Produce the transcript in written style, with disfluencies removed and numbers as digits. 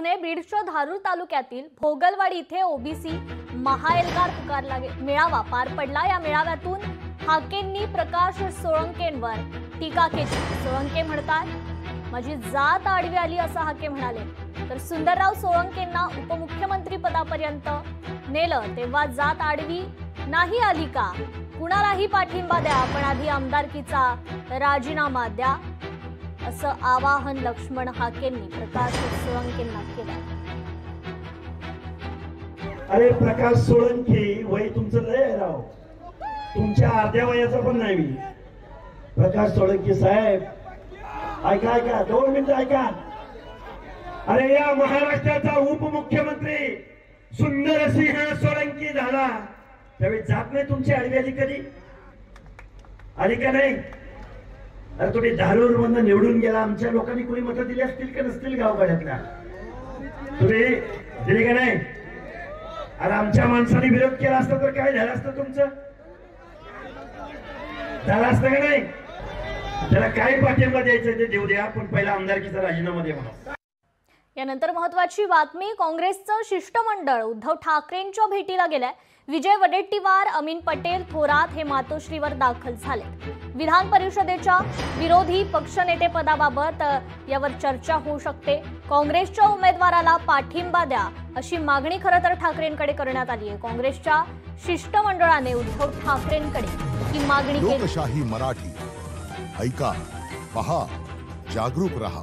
बाजूने बीडच्या धारूर तालुक्यातील भोगलवाडी इथे ओबीसी महाएल्गार पुकारला मेळावा पार पडला। या मेळाव्यातून हाकेंनी प्रकाश सोळंकेंवर टीका केली। सोळंके म्हणतात माझी जात आडवी आली असं हाके म्हणाले, तर सुंदरराव सोळंकेंना उपमुख्यमंत्री पदापर्यंत नेलं तेव्हा जात आडवी नाही आली का? कुणालाही पाठिंबा द्या, पण आधी आमदारकीचा राजीनामा द्या असं आवाहन लक्ष्मण हाकेंनी प्रकाश सोळंकेंना केलं। अरे प्रकाश सोळंके, वय तुमचं लय आहे राव, तुमच्या अर्ध्या वयाचा पण नाही मी। प्रकाश सोळंके साहेब ऐका ऐका, 2 मिनिटं ऐका। अरे या महाराष्ट्राचा उपमुख्यमंत्री सुंदरसिंह सोळंके झाला त्यावेळी जात नाही तुमची आडवी आली कधी? आली का नाही? अरे तुम्ही धारूर मधून निवडून गेला, आमच्या लोकांनी कोणी मतं दिली असतील का नसतील गावगाड्यातल्या? तुम्ही दिली का नाही? अरे आमच्या माणसाने विरोध केला असता तर काय झालं असतं तुमचं? झालं असतं का नाही? त्याला काय पाठिंबा द्यायचं ते देऊ द्या, पण पहिला आमदारकीचा राजीनामा द्या म्हणा। यानंतर महत्त्वाची बातमी, काँग्रेसचं शिष्टमंडळ उद्धव ठाकरेंच्या भेटीला गेलंय। विजय वडेट्टीवार, अमीन पटेल, थोरात हे मातोश्रीवर दाखल झाले। विधान परिषदेच्या विरोधी पक्षनेतेपदाबाबत यावर चर्चा होऊ शकते। काँग्रेसच्या उमेदवाराला पाठिंबा द्या अशी मागणी खरं तर ठाकरेंकडे करण्यात आली आहे। काँग्रेसच्या शिष्टमंडळाने उद्धव ठाकरेंकडे ही मागणी केली। लोकशाही मराठी ऐका, पहा, जागरूक रहा।